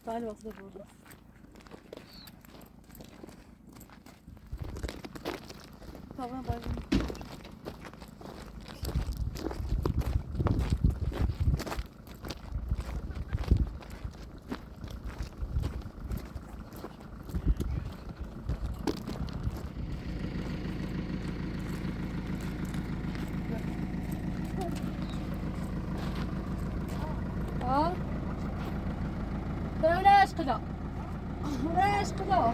بله وقت برو. طبعا باید عشقلا عشقلا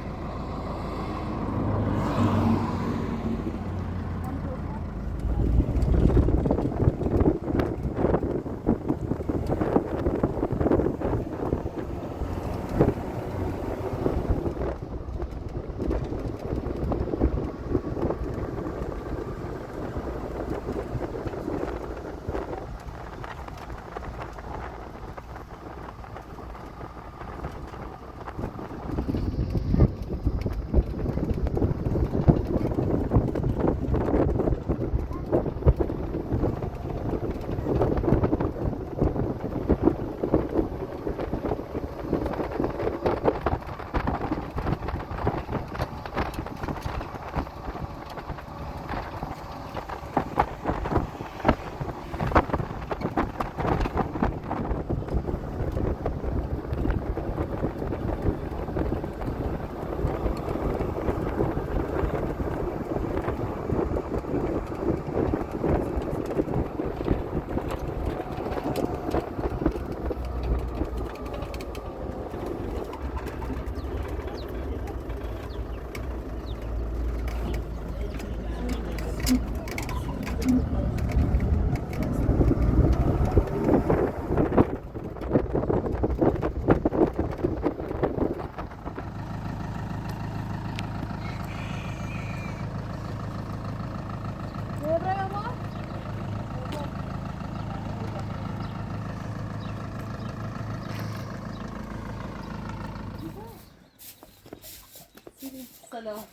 سلام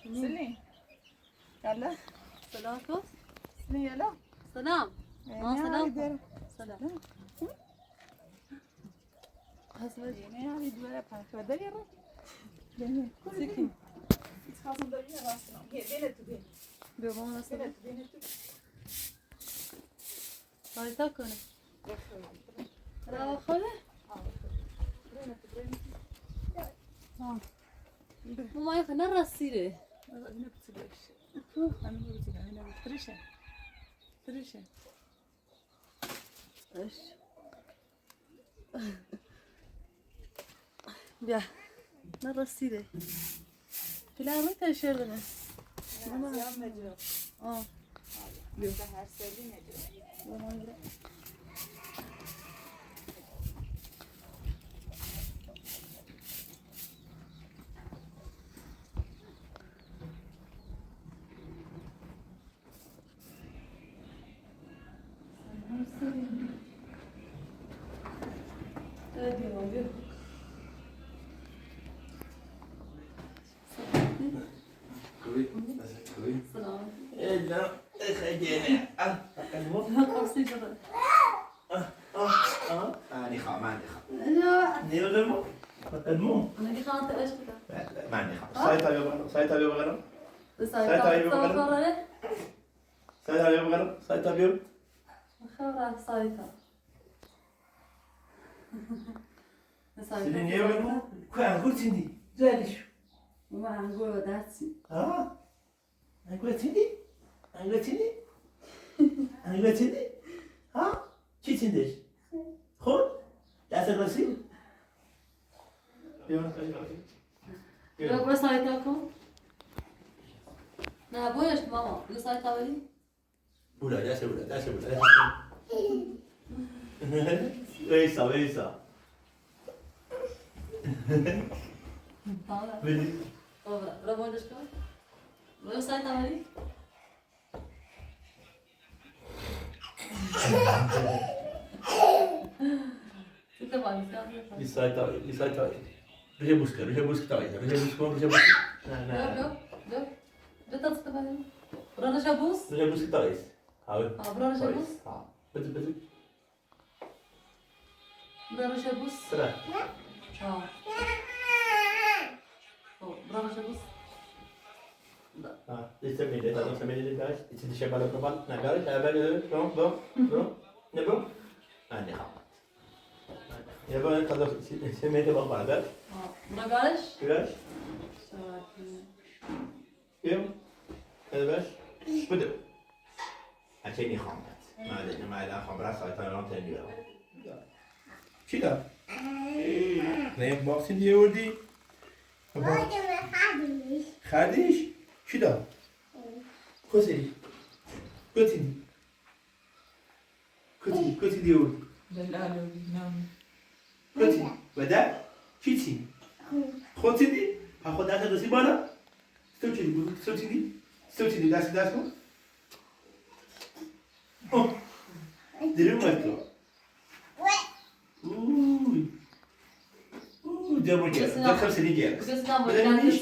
سلام يلا سلام توس يلا سلام سلام سلام هسه يعني هذه دوله فدا يلا سكين خاصم دارين راسنا بينت بين بيبون راسنا بينت سایتا کنه را خاله ماما يا خنا راسيره هنا بتسلش انا بقول هنا بترشه ترشه ايش بیا نرسیده فیلم تشر داره آه بیا هر سالی نجوا سلام لا خجيني قرصي جدا ماني خا ماني خا لا نيرمو المو انا دي خاطر ايش كده ماني خا سايتا يبغى سايتا يبغى سايتا يبغى سايتا يبغى سايتا بيو خبر سايتا سيدين يبغى كان قلتني زالش ما عنقول داتسي ها قلتني قلتني قلتني ها چی تندش خود دست رسی لو بس سايتا كون نه بويش ماما لو سايتا ولي بولا دست ویسا بلی لو بويش كون لو سايتا ولي انت ما Lisaita. Rusia busca todavía. جو تتصل بهم. ورانا شابوس؟ Rusia busca todavía. Hou. برا رجع بوس Bitte. برا رجع بوس Terug. برا رجع بوس Dit is de midden, dat is de midden, guys. Dit is de shebala proban. Nou, guys, bom. Ne bom? Ne ha. Ya ben kadar semede bak bana ver. برا قالش Biraz. Kim? Hadi ver. Budur. Açeni khamet. ما الان خمره سایتان تنیو. چی دا؟ نه باکسی دیگه وردی؟ خردیش؟ چی دا؟ کسی؟ کتی دیگه وردی؟ کتی؟ بده؟ چی؟ خودتی دی؟ ها خود دست دستی بالا؟ سوچی دی دست کن؟ Dirim var ki. Diyorum ki, zaten seni gel. بقصنا بقول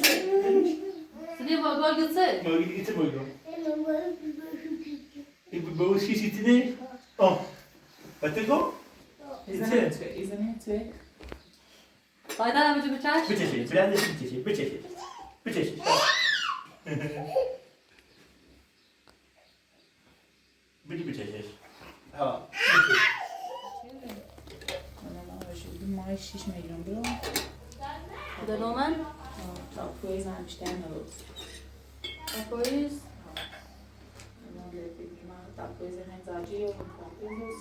سني بقول قصة Mal git mi oyun? Bu şey sitine. Oh. Batego? İzlemeye طيب أنا بجيب الشاش Bütçesi, biraz da bütçesi. Bütçesi. Ha. ماهی 6 میلیون برو ده نومن تا کویز هم بیشتر نبود كويس تا کویز هم زاجی و کامپیوترز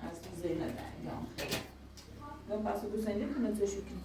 از زینه دنگام گم باسو دو سنده کنه تو شکن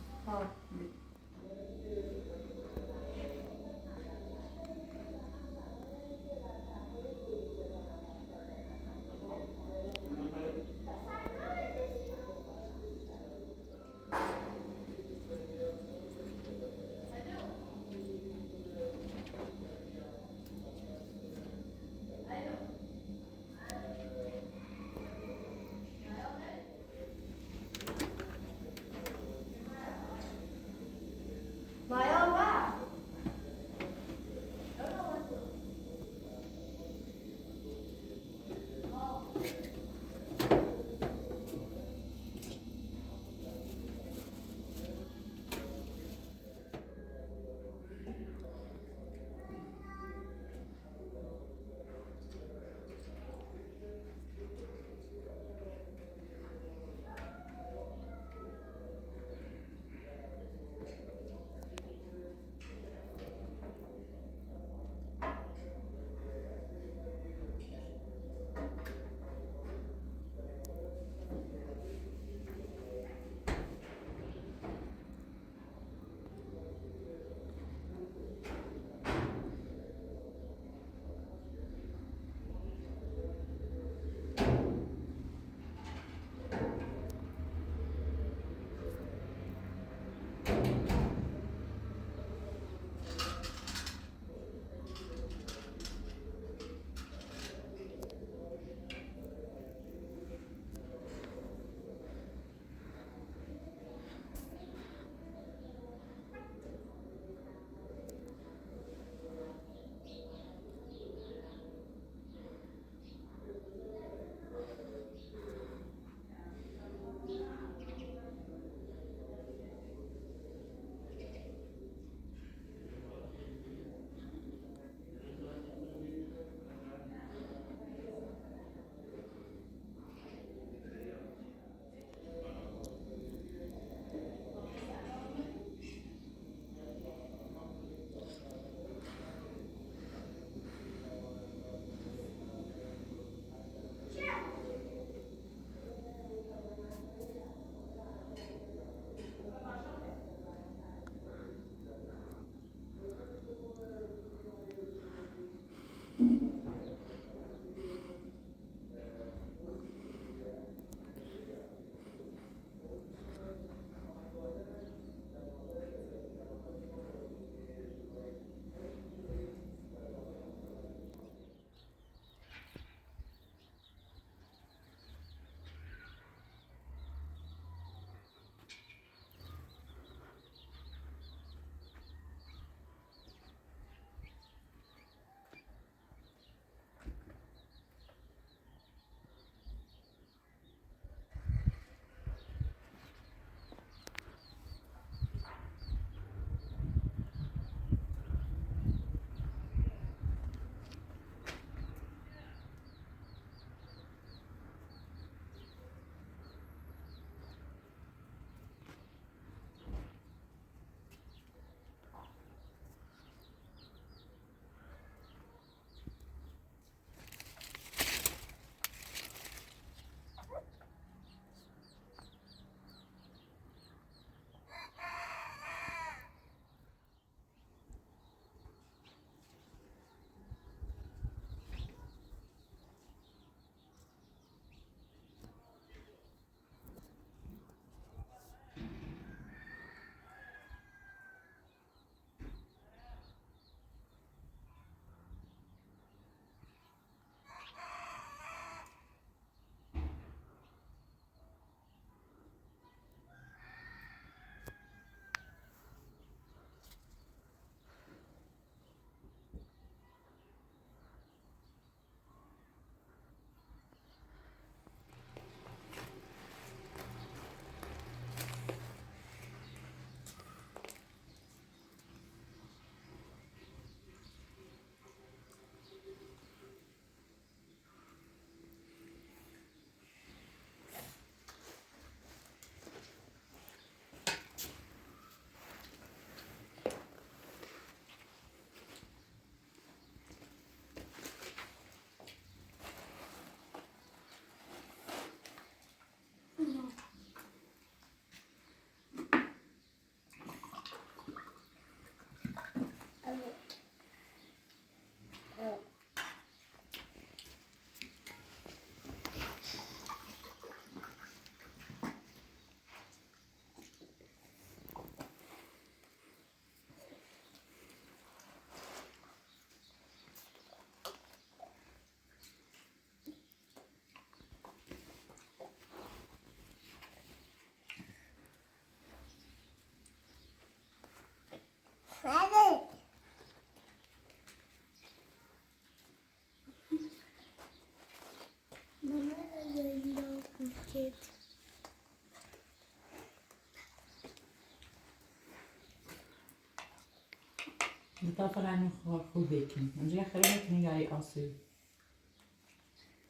لطافة عنه خو بيكن نجي خلينا نجي أصيل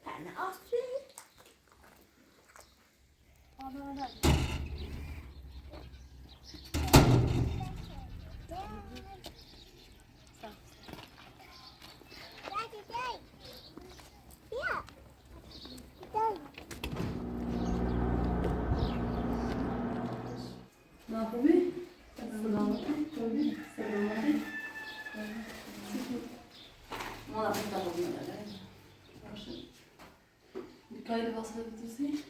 أنا أصلي. Ne yapayım? Selamünaleyküm. Selamünaleyküm. Valla bir tane olmadı. Bir kaydı basabilirsin.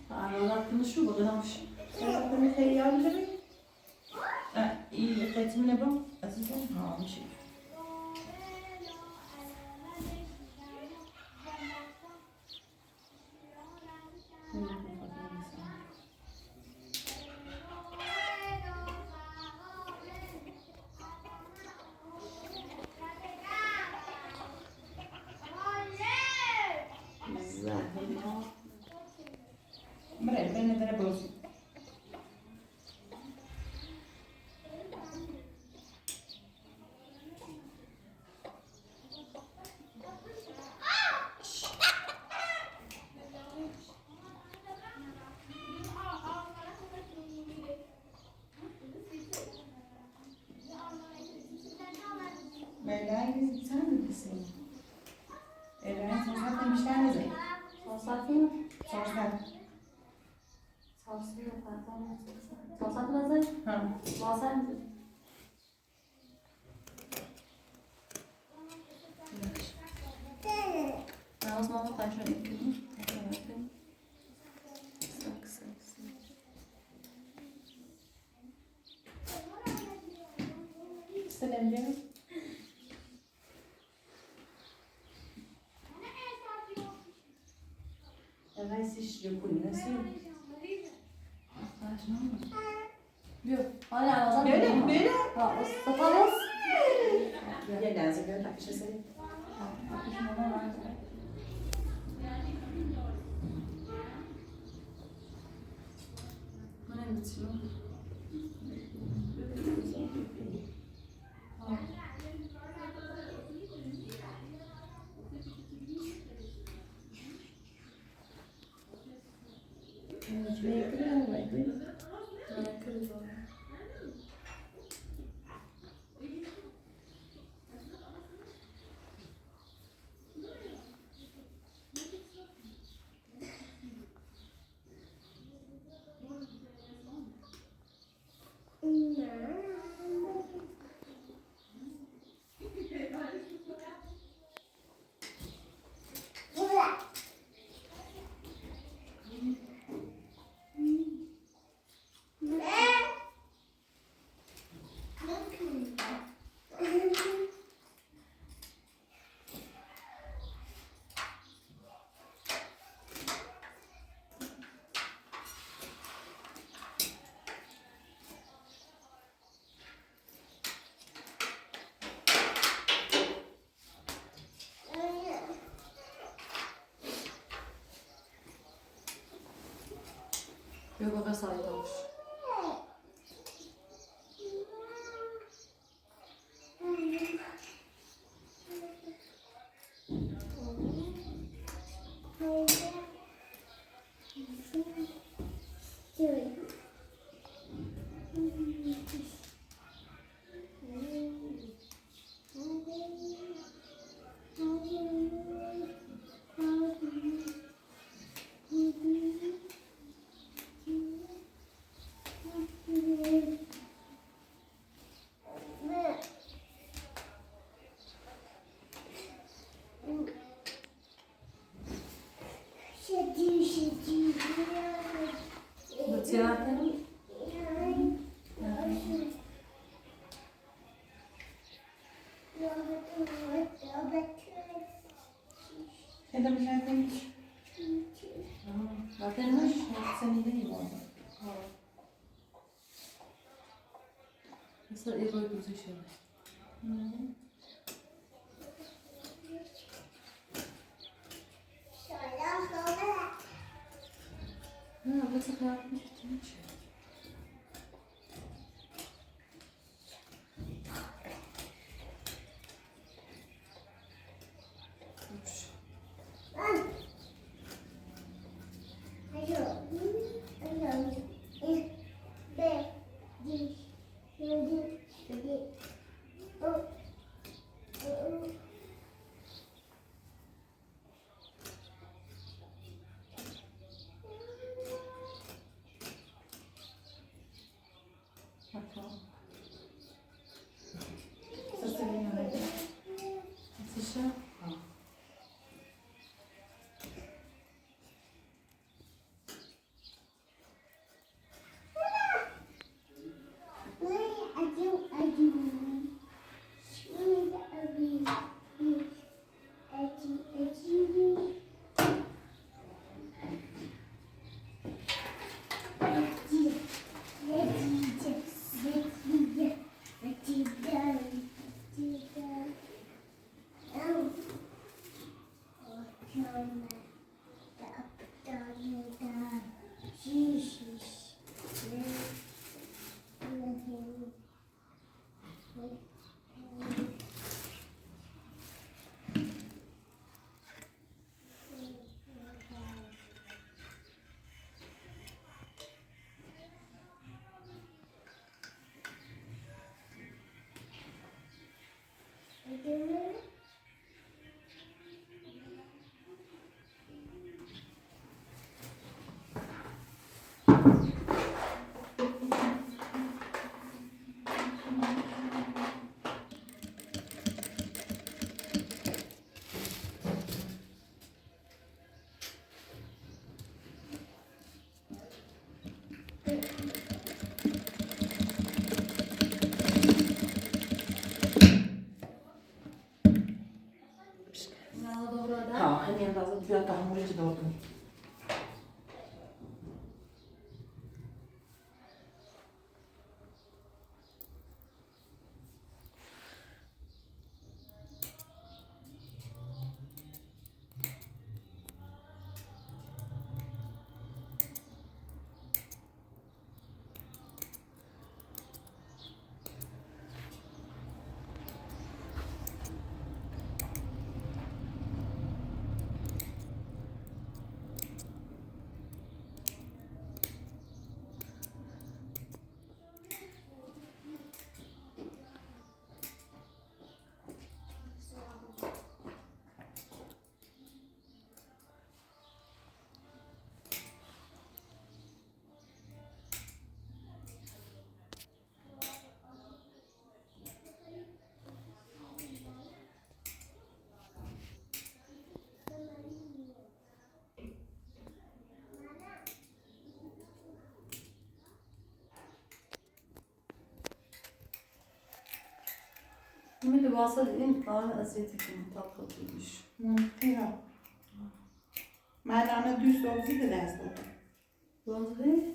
Aralar konuşuyor, bakalamış. Sen de bir yardımcı mı? İyi, eğitimine bak. Azizim. Ha, bir şey. Merhaba, ben neden bozdum? Belki sen mi bilsin? Ben sonra demişler ne zaman? Sorsatı mı? Sorsan. Sorsatı yok. Sorsatı nasıl? Ha. Basar mısın? Ben o zaman ben şöyle yapayım. Kısa. Selam canım. Vai assistir o Cunha, assim? Yok. Hala o Böyle zaman. böyle. Ha, o saparız. Ya lazım, ben takışa seni. Bu ne bitiyor? Yok o kadar sahip olmuş. Bıçağı. Sen de bir şey demiş. Zaten Seni de iyi oldu. mesela iyi böyle güzel şey. Ha, nasıl kıyafet gitmiş? Bakalım. Sesi bilmiyorum. Sıçra. No dobra, da? Tak, nie da, ja tam mówię do tym. Men det var så inte bara att jag tycker att det var tydligt. Monterar. Merdane düz oldu da ders oldu. Bronzeri?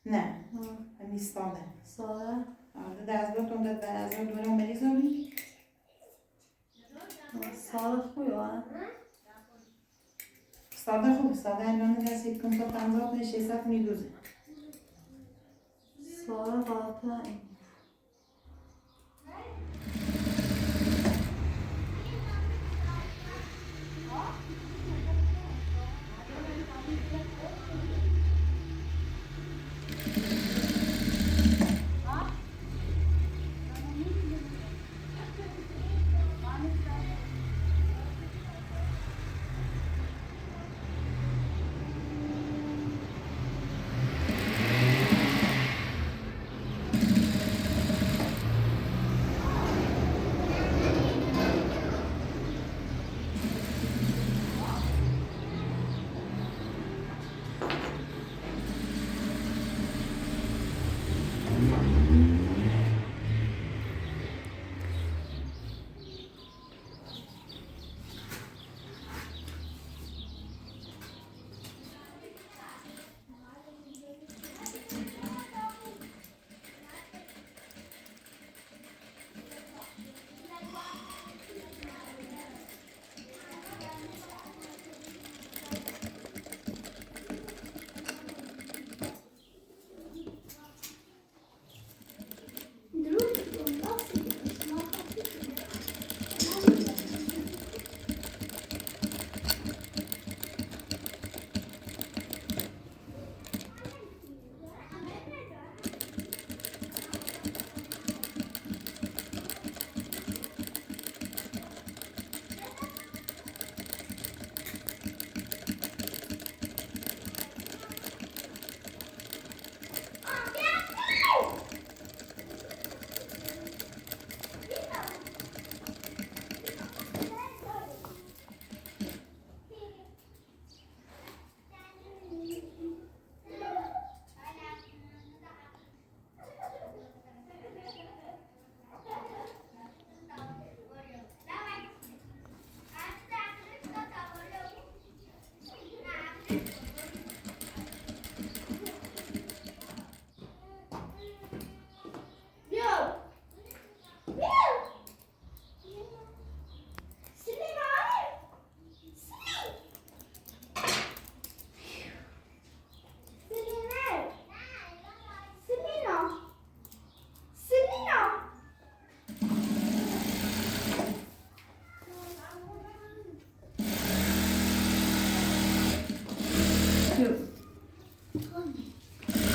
Ne? Ja. Hem İstanbul. Sara? Ja, det ders oldu onda ders oldu ona meri zori. Sara får jag. Sada خوب sada elbane ders ilk konuda tanzat ve şeysat miduzi. Sara var Yok.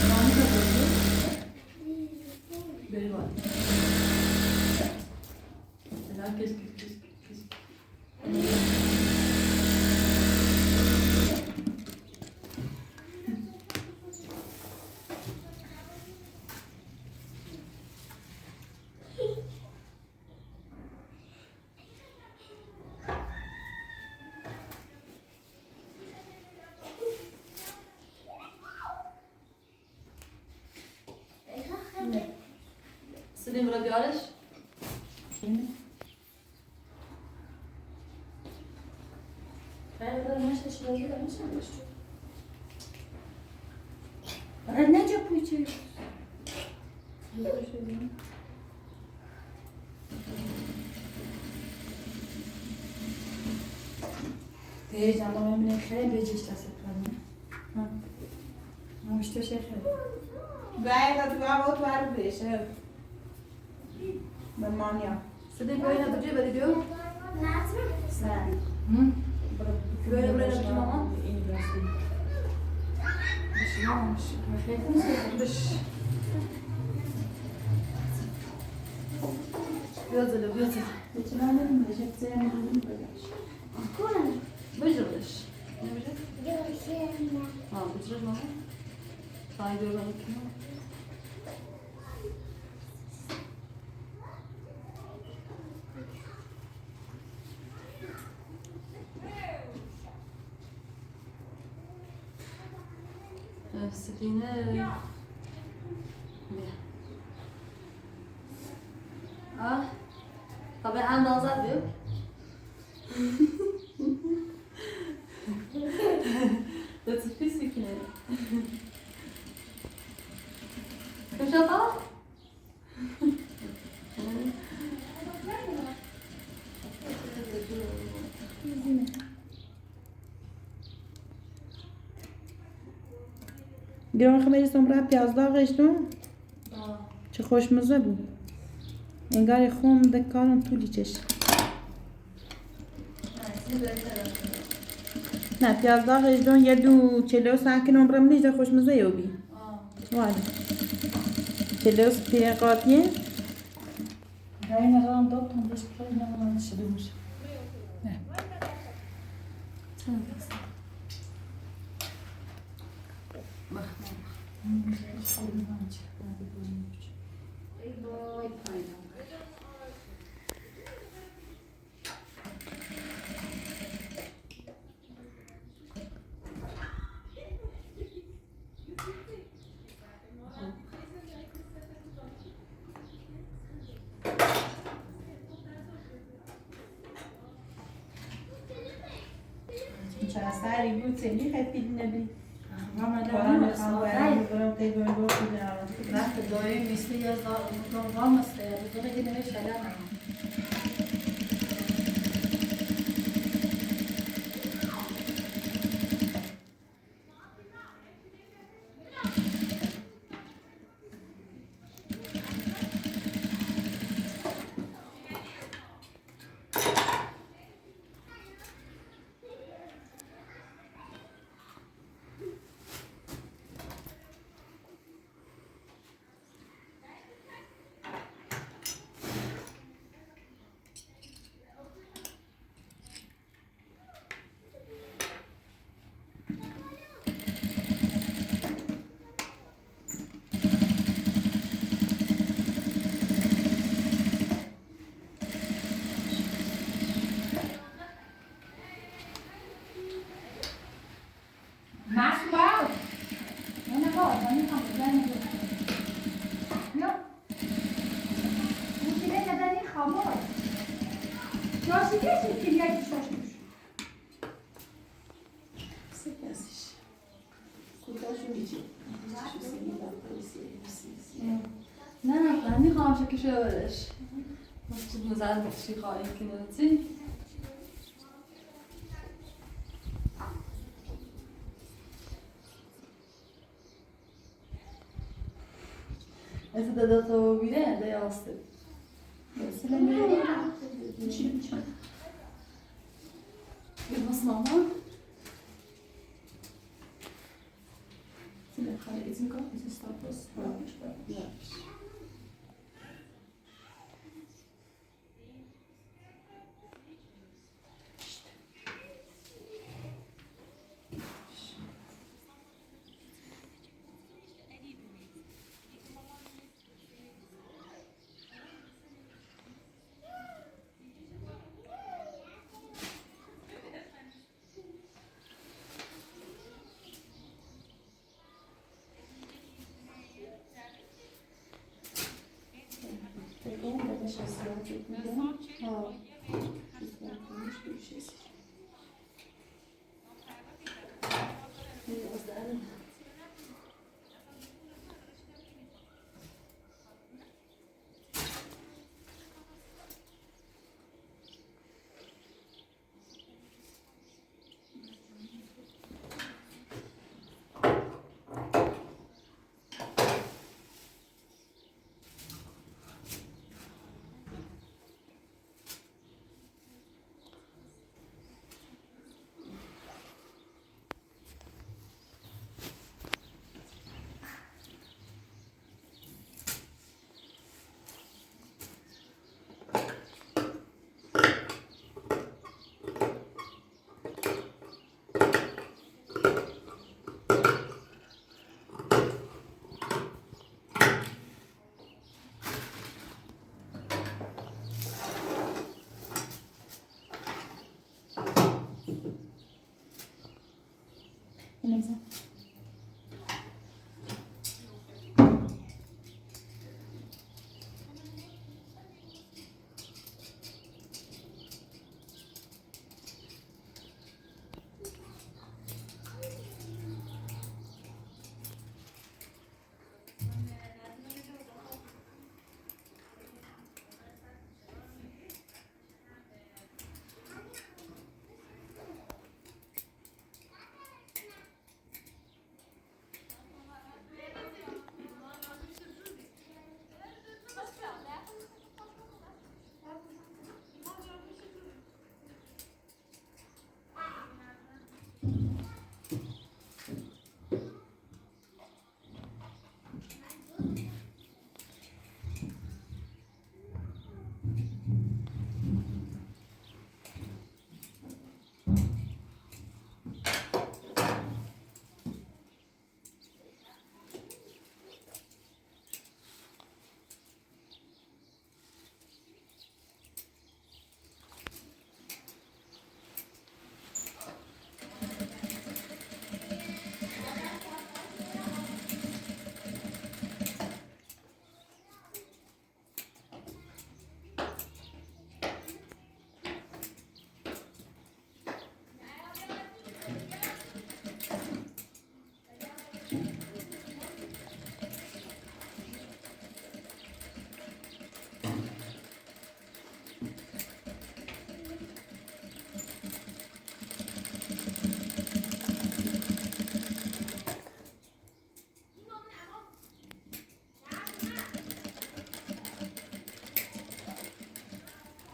Mahmut da böyle. Böyle var. Herkes kes. Selim bırak yarış. Ne yapıyor içeri? Heyecanlı ben خیلی بجیش دست کنم. مشتو شیخه. باید تو آب تو آب بشه. به مانیا. Selim böyle yapınca böyle diyor. Sen. Böyle yaptım ama. Düşünüyormuş. Gözleri. Geçenlerde mi Recep Zeynep'in böyle. Bıcırmış. Ne bıcır? Ha bıcırır mı? Sahibi öyle bakıyor. Seline. Ah. Tabii andazat diyor. Das ist Physik, ne? Kannst du das auch? دیگه خمیری سمره پیازداغش دو چه خوشمزه بود انگار خون دکارم طولی چش نه پیازداغش دو یه دو چلو ساکن عمرم نیست خوشمزه یو بی والی چلو پیقاتیه این رام دو تون بش پرای نمونه شده باشه چرا سری بود سری خیلی نبی کارم میخوام برم تیگوی رو کنم وقت دایی مثل یا نظام است بطور که نمیشه شدن Sıkıntı. نه نمیخوام شکشه برش مشکل مزد بخشی خواهی کنی از دادا تو بیره دیاسته Mesela böyle içim. بس ماما Şimdi hayır izin kal. Bizim stapos. لا Neyse.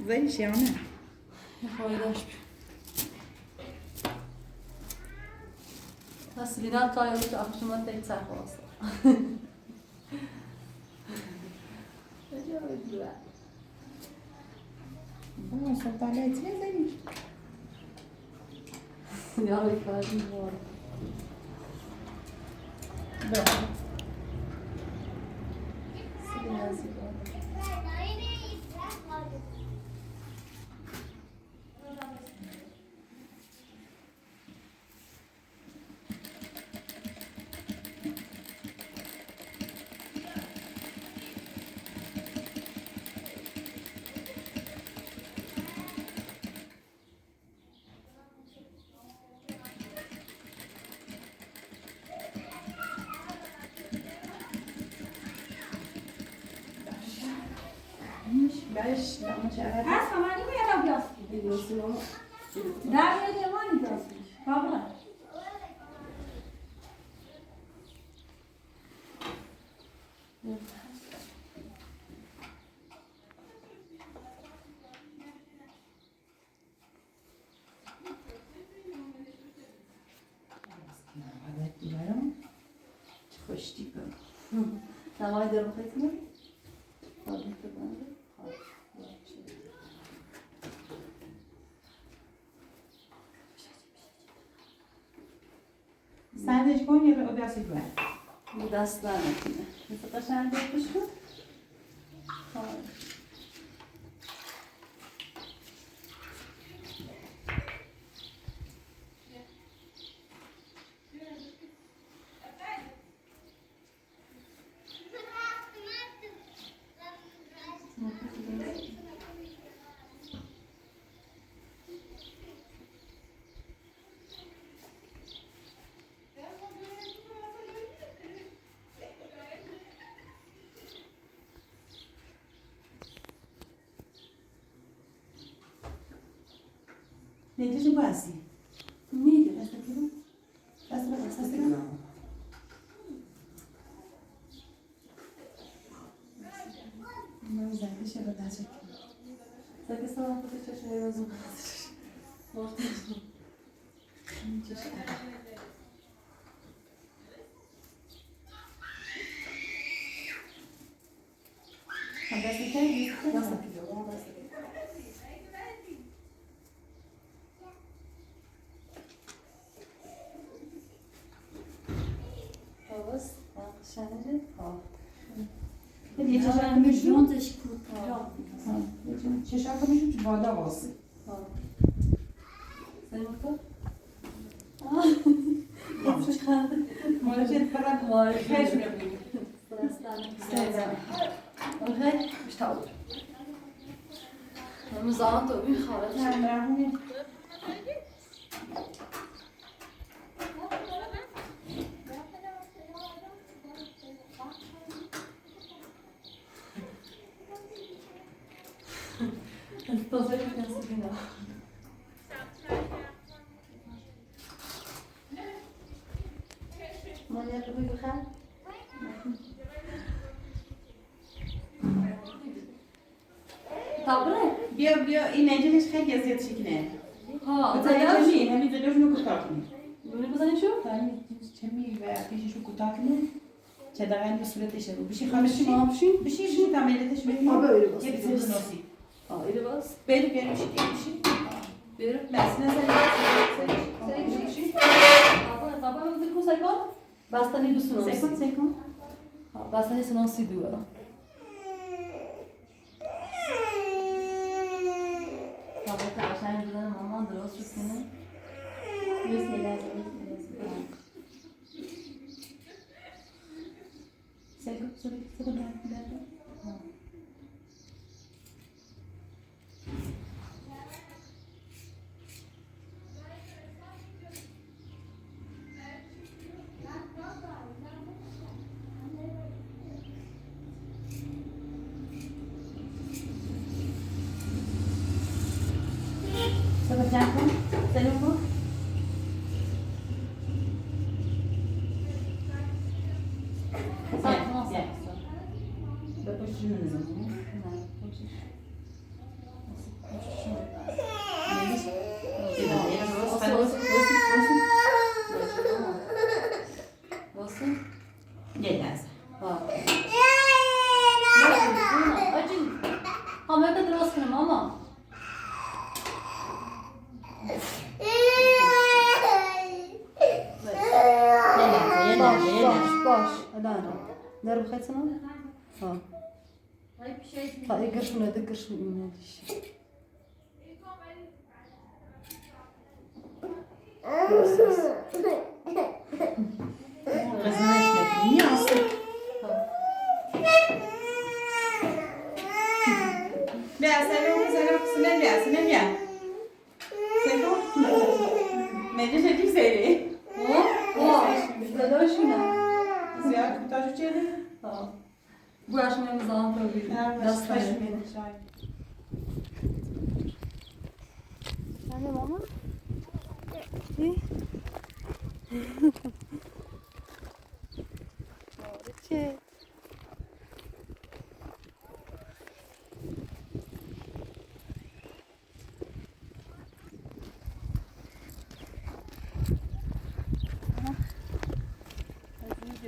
زيش يعني فایدهش تصویرم تا یه تو آخشما تک سخواست صوت عليها زيش یا بکردیم بار سیگه نزدیک شعرش دامن شعرش هست همانی میرم بیاس Biliyorsun ama. در میاد همانی بیاس بابا خوشتی کن نمای درم خیلی سندش کن یا به دستی کن bu dastlar makine. Mesela kaşar yapmış mı? Tamam. نتیجه باسی Neydi? Mesela kim? دست من زنده شده دست Sakın sana fotoğraf çeşmeyi lazım. Ortada. هم دست کردی؟ Nasıl yapıyor? Onu nasıl yapıyor? Havuz, şenleri, یه چشم Yani کمیشون müjdeş kurt. چشم کمیشون تو بادا واسه Sen bakalım. Çıkardı. مالشت فقط خیش می‌بینی Okay, ich taub. Wir müssen auch da wie خارج. نه Entonces, ¿qué haces que no? Mañana te voy a dejar. Tabre? بیا این نجلش خیلی اذیت شکنه Ha, بزنی zaten چمی همین زلوشونو کوتاه کنی Bunu buzani şu? چمی و پیششو کوتاه کنی چه دقیقا به صورتشه رو بشی خامشی بشی تملیتش بکنی Ha böyle bas. یه بیزنس ناسی Ha, eli bas. بری بشی بشی Bir. بس نزنی Sen şey. Baba bir kus ayıkon. Bastani dusun olsun. سکن سکن Ha, bastani sen olsun diyor. Baba da aşağı gidelim aman da olsun senin. Mesela سکن سکن سکن جاکن سلام کو بپوشون نزدم Nasıl? Gelmez. Ha. Acil. Ama ne kadar olsun ama. Baş. Hadi ana. Nerede bakarsın ama? Ha. Ta ikir ne de kır ne diş. Kızına işmek. Niye asıl? Bia, selam, Bia. Selam. Mece çekil seni. Güzel hoşuna. Ziyaret kutaşı çeli. Bu aşamayı zaman tabii. Dastayım. Anne mama. Sì. Maurice. Aziz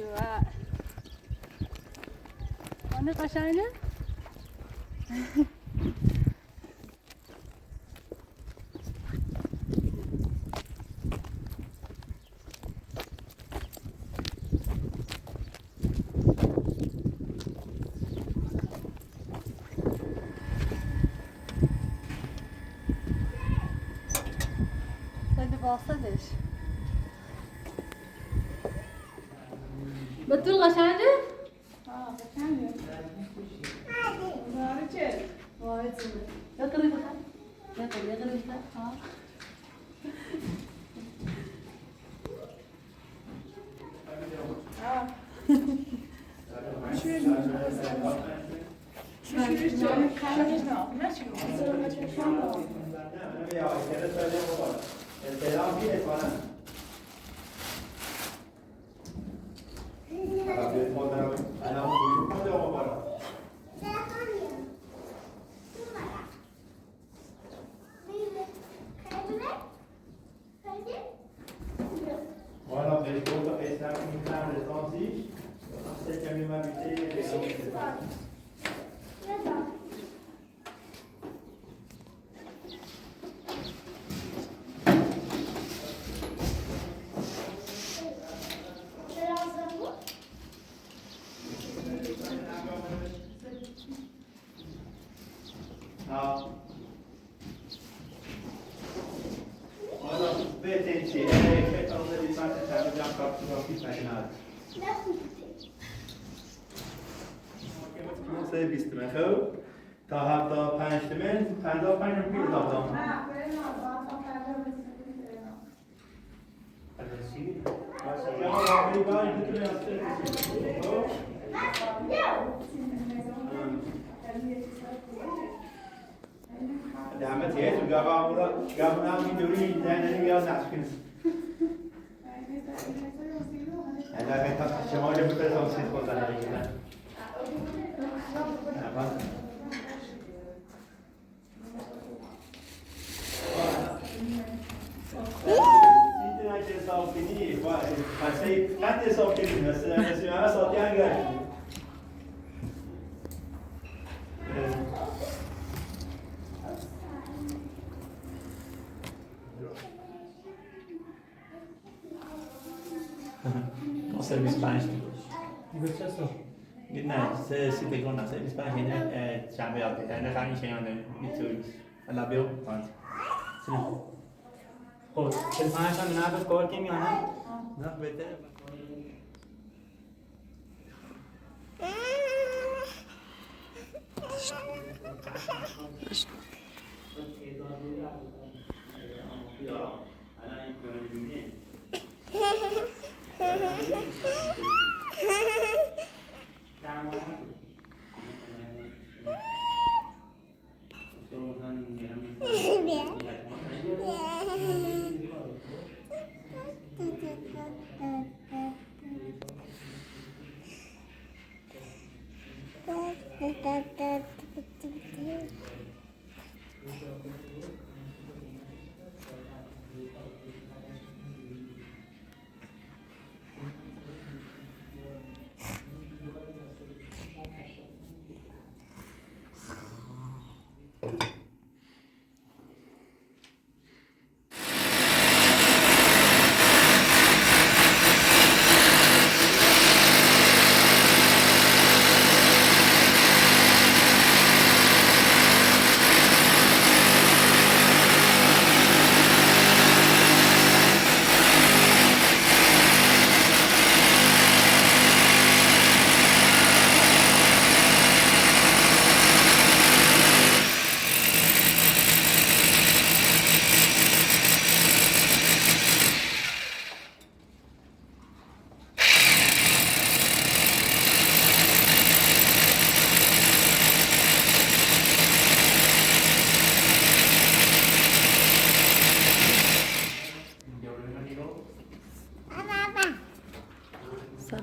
anne kaşayını. Hadi bahsediş. Betul kaşayını? Ha, bakayım. Maurice. Vay canına. Yakın bakar. Yakın bakar. Ha. Ha. Schön. Schön. Kann ich noch. Voilà, mais bon, et ça une femme de 36, c'est quand même habité. Ah. Voilà, BTC, fait on the department have a jump up to office national. موسى بیستمه تا هفته پنجمه 55 روپیه دادم. دعمت هيك قبل نام يدوري دهنا ويا ناسكنس. هلا كنت شمال بترسم سيد قطعة هيك. Servis Spanish. Nej, sitter grunna servis Spanish är champion. Det kan inte känna det mitt alla bio. خب تلفنش هم نه به کار که میانه نه بده.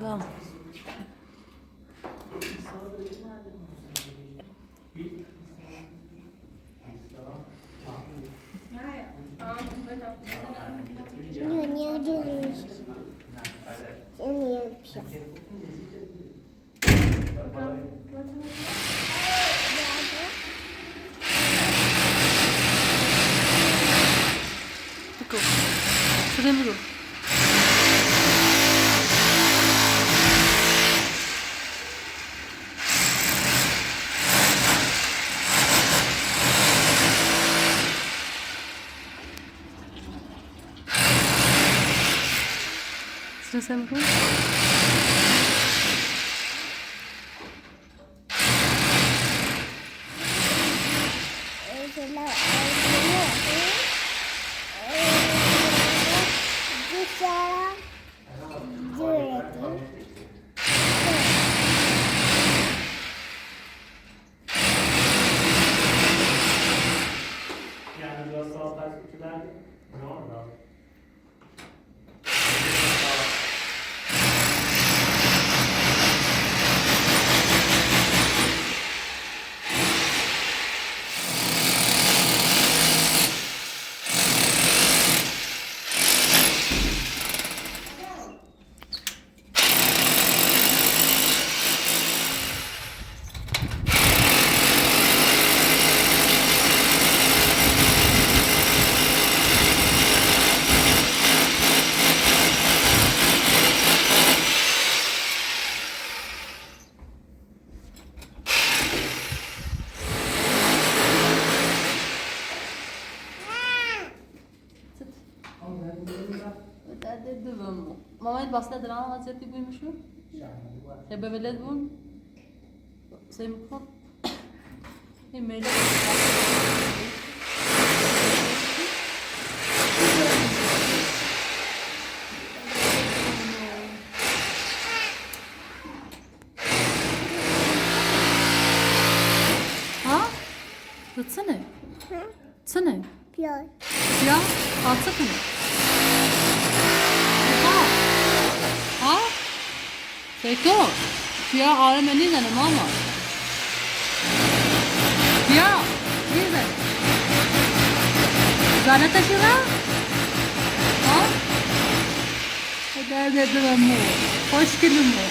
Tamam. Niye geliyorsun? Niye yapıyorsun? Ficou. Você lembrou? Você lembrou? Yani biraz daha takipçiler ne oldu? Mamãe, basta drama vaziyeti buymuşum. Bebeler bun. Semkon. İmeyle. Ha? Tutsana. Tutsana. Pior. Ya, alsana. Ha? Seko. Ya, ağrım ne ne mama. Ya, ne? Zana taşıra? Ha? Hadi dedim mu. Hoş geldin mu?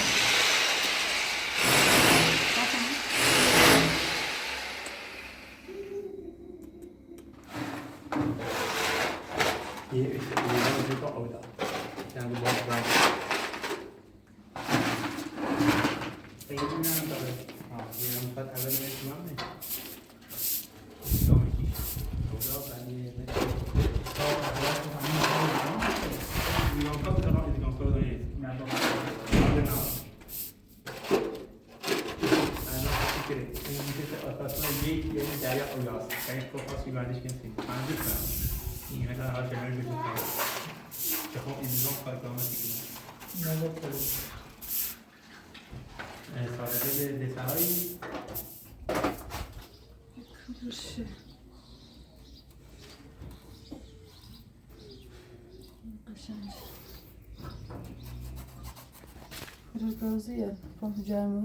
ये इससे तो होगा यहाँ पे बहुत बड़ा हाँ ये हम पर अगर मैं सुना नहीं Ela acha melhor que eu faço. Eles vão fazer uma assim. Não vou fazer. É só de sair. Kıvırşı. Kaşanç. Kırıkızı ya. Pamukacağımı.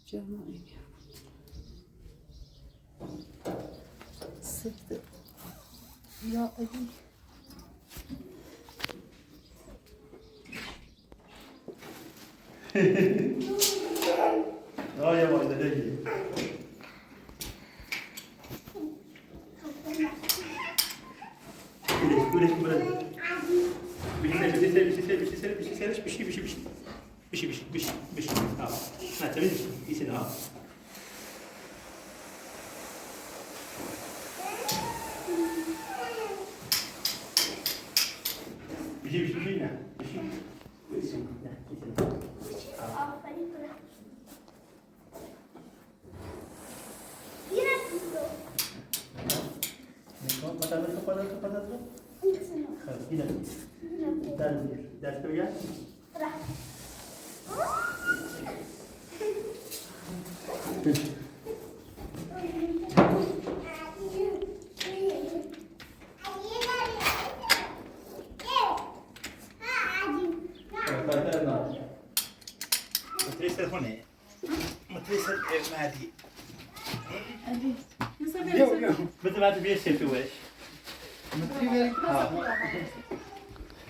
Cama iniyor. Sıktı. Ya elim. Ay yavaş da değil. Ders gel. تلفونه متصل مهدي عادي مثل ما تبي سيفي وش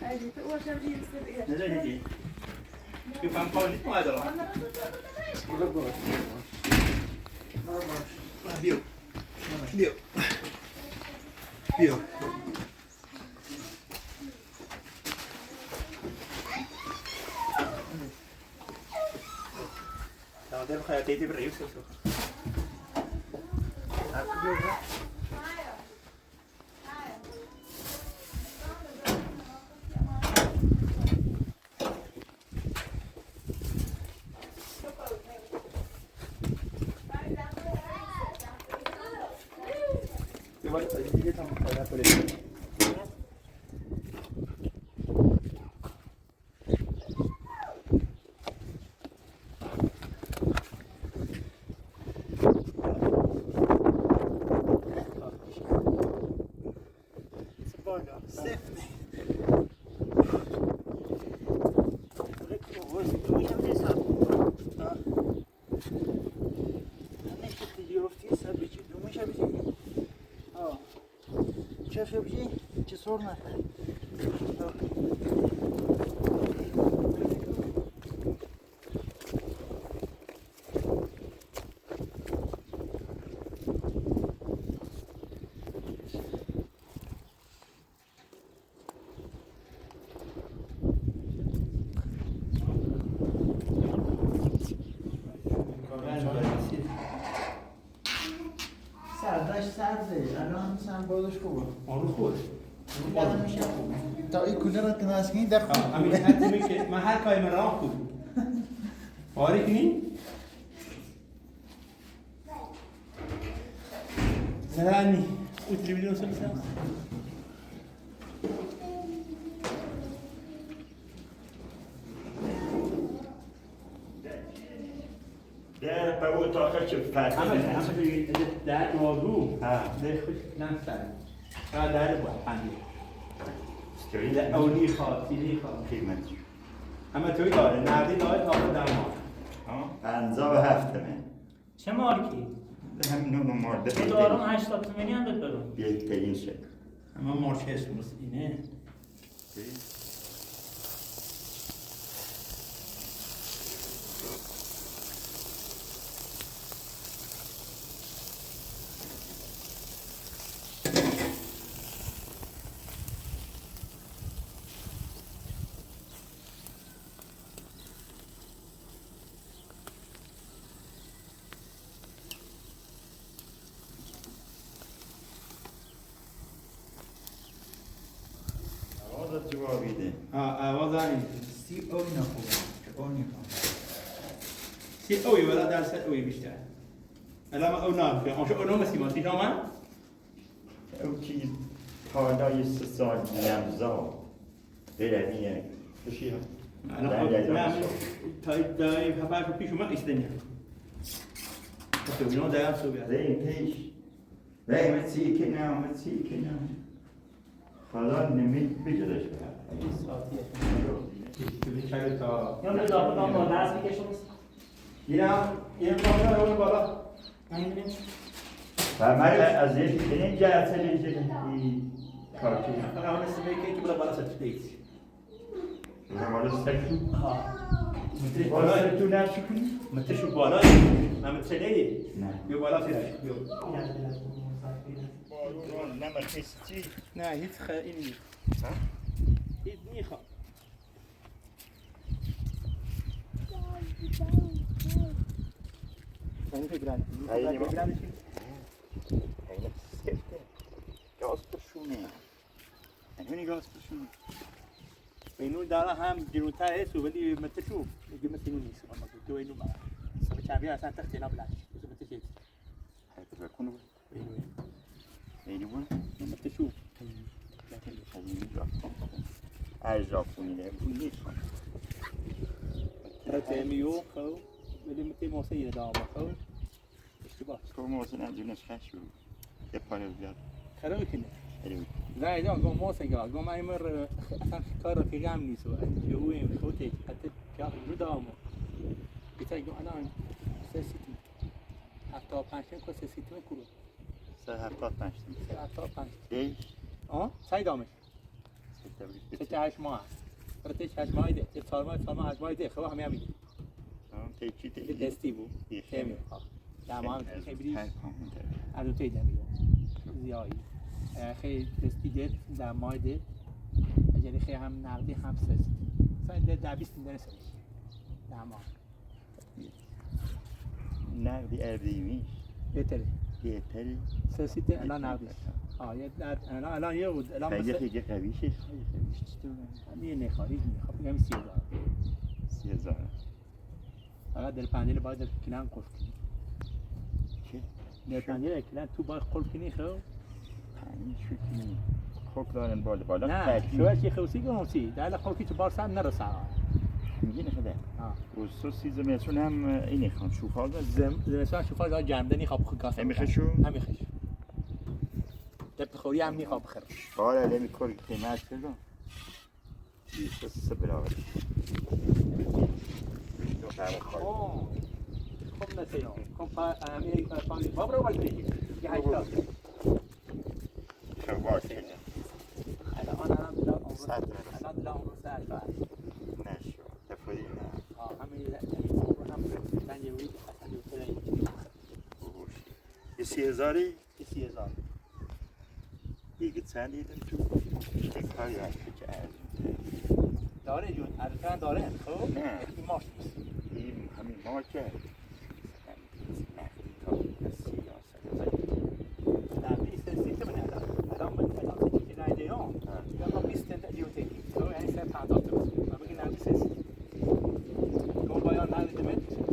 عادي هو شرجي بس لا هيجي كيف عم قولي ما ادري بيو بيو بيو ده خياتي بالريوس شاف بجي صورنا ساعت زي الان ساعت بودش كوبا معروف لا مش تا كلنا كنا ساكنين داخل امين هات ما هات كاي مراكو اوريكني سلامي وتلفزيون سلسله ده بقول طاقة شفافة. هم ده موضوع ده خوش نفسه هذا هو عندي استوي لا اولي خاطي خدمت. اما توی داره نردی داره آقا درمان انزا هفته من. چه مارکی؟ هم نون مارده یه دارم 80 تومنی هم بهت بدم. بهترین شکل. اما مارچ اسمش اینه آواز جوابیده. آواز این سی او نخواه سی اوی ولی درصد اوی بیشتر الان او نه که آنشو اونو مسیما سی شما او کی پالای 3 سال نمزا برمیه. بشی ها الان تا دای هفت پیش اومد ایستنی تو اینو دارم سو بیاد زين پیش. زين متسی کنم متسی کنم. خدا نمید بجرش کرد. چای تا یا به داخل هم با دست بکشم. اینم بالا اون بالا نمیدونم. و من از این کنین جهت لیجن کارتی. فقط اون سمیکی که بالا بالا ستیت زمان سکتو. ها بالا سکتو نشی کنی؟ متشو بالا ما متشدی نه. بیا بالا سیدش بیا نمکستی. نه هیچ این نیست هیچ نیخوام این فکران گاز پرشونه. اینی گاز پرشونه. اینو داره هم جنوتر هست ولی متشو میگه مثل اینو نیست اما تو اینو ما سب چابی اصلا تخت نبلاش متشی هذا بكون اینو اینی بود. متشو خیلی ژاپنی نیست. تمیو خو ولی متی موسی دام خو اشتباه تو مثلا جنش خشو. یه پاره بیاد. خراب کنه ایوه. لا لا قوم موسى قوم ما يمر اصلا كار في غام نيسو جوين خوتي حتى كان قدامه بیتا ایگو الان سه سیتی 75 کو سه سیتی میکرو 375 375 دیش سعی دامش سه 8 ماه براتش 8 ماه ده 4 ماه 8 ماه ده خب همه میگه تیچی ده دستی بود خیلی تمام خیلی از اون تیجه میگه زیایی خیلی دستی ده در ماه ده اجازه خیلی هم نقدی هم سه سیتی ده 20 میلیون سرش تمام نقدی اردیمیش بهتره بهتری سه سیتی الان نقدیش یه الان یه بود الان مثل خیلی قویشه یه نخاری میخواد بگم 30000 30,000 فقط در پنجره باید در کنار قفل کنی چه؟ در پنجره کنار تو باید قفل کنی خب پنج شو کنی خوک دارن بالا نه شوش یه خوصی گموسی در خوکی تو بار سر نرسه میگی نخده و سو سیزمتون هم اینی خواهم شوفال دارد زمستان شوفال دار جمدنی خواب خود همی خشو؟ همی خش در بخوری هم نی خواب بخیر باره لمی کاری قیمت کردم بیسته سه براوری خب نسیم خب همی فامی باب رو باید بگیر یه 80 خب باید کنم الان دلار عمر صد الان دلار عمر 3 نشو تفایی نه همین عمر هم من یه وید اصلا یه یه 30,000 یه 30,000 دیگه چند دیدم تو یک کاری هست که ارزون داره جون ارزان داره خب نه این ماست این همین مارکه نخری تا نقدی سیستم الان من چیزی نایده هم یا 20 تا دیوتی تو یعنی 150 تا من بگی نقدی سیستم تو باید نقدی دمت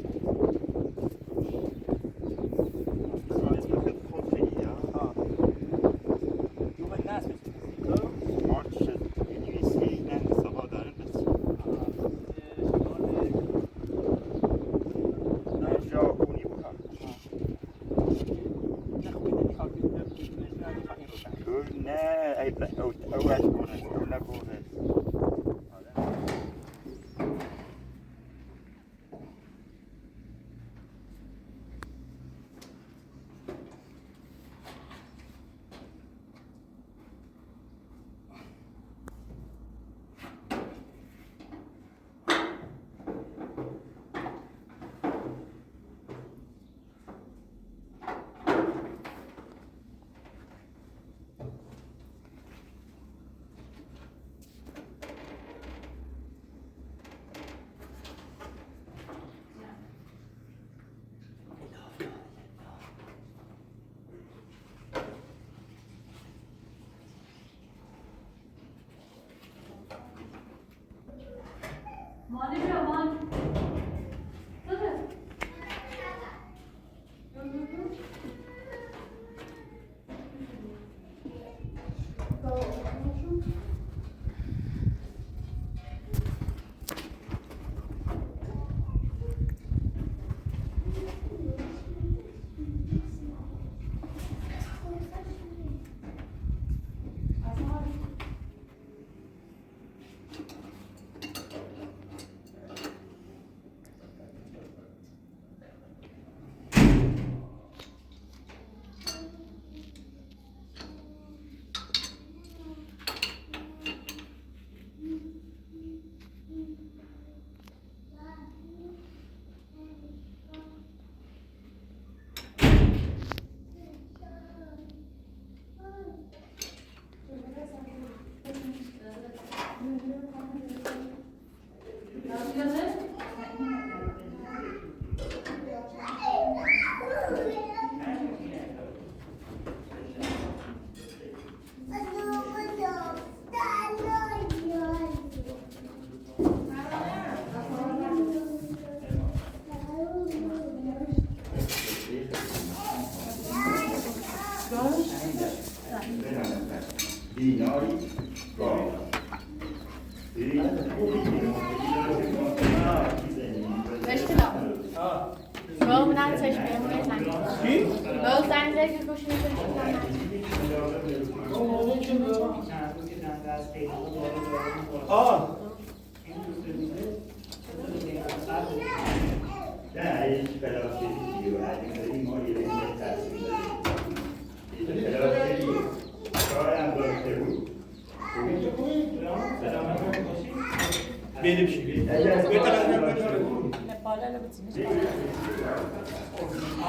Benim şey.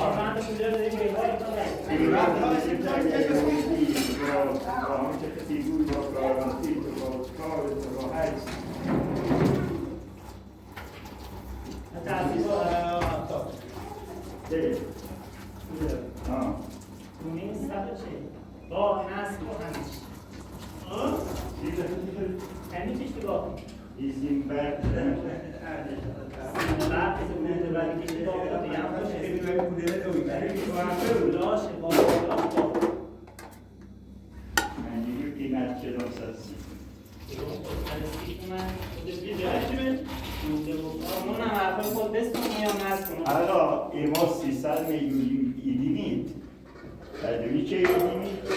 آرمان کجا داری بیواری Allora, i mossi salme i limiti. Dice i limiti,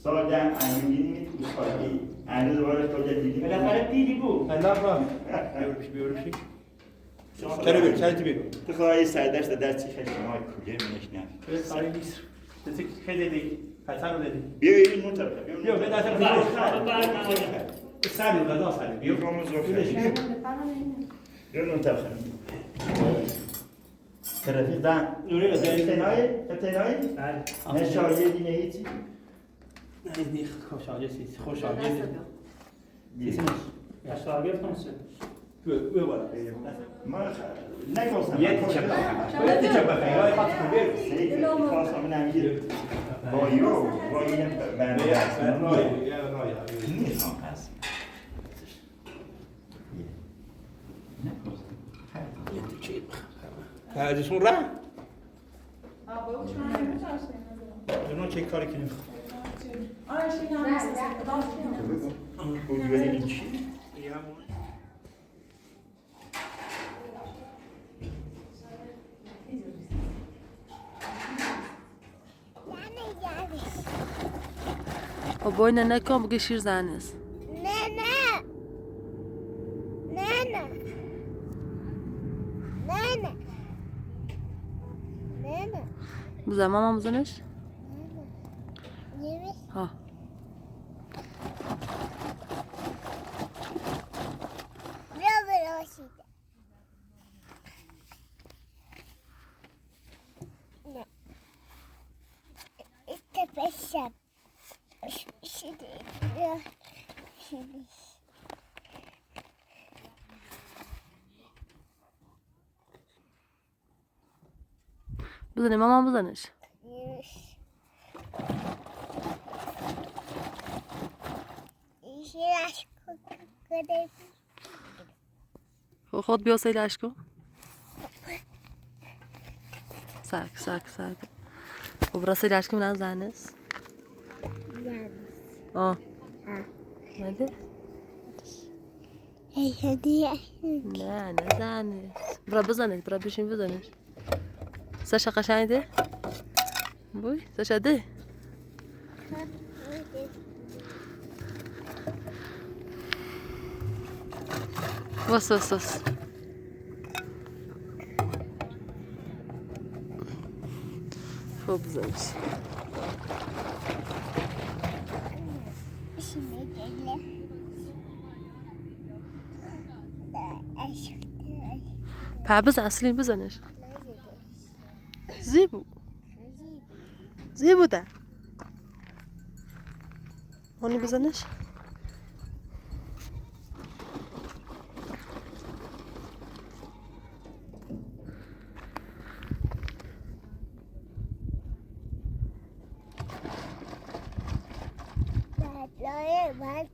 soldan hangi limit uspadi. Aynı duvara koyacak limit. بالاخره دیدی بود Ben ne yapayım? Bir şey. Kere bir, kere bir. Tıkayı saydarsa ders çıkar şuna kuruyor ne? Evet, sayı biz. Dedik, şey dedik. Kaçan dedik. Bir öyle not yapar. Yok, ben zaten bir saniye, ben daha saniye. Bir omuz yok. Bir not yapar. Trafikten Öyle mi? Fethenayı ne şahidi ne hiç. Ne خوشحالی سیز خوشحالی سیزنش شاگرد کنسه به بالا ما نگفتم یه تیچه بخیر یا فاطمه بیر سیف خواستم نمیگیر با یو با این بنده نیستم هست یه تیچه هرجشون را اونو چه کاری کنیم bu güvenin içi. بابای ننه کام بگه شیر زنست بزن ماما بزنش ها بزنه ماما بزنش خود بیا سیلش کن ساک خب را سیلش کن من زنست نده نه زنست برا بزنش برا بشین بزنش ساشا قشنگه بوی ساشا ده واس خوب بزنش بزن اصلی بزنش زیبو ده اونی بزنش Bye.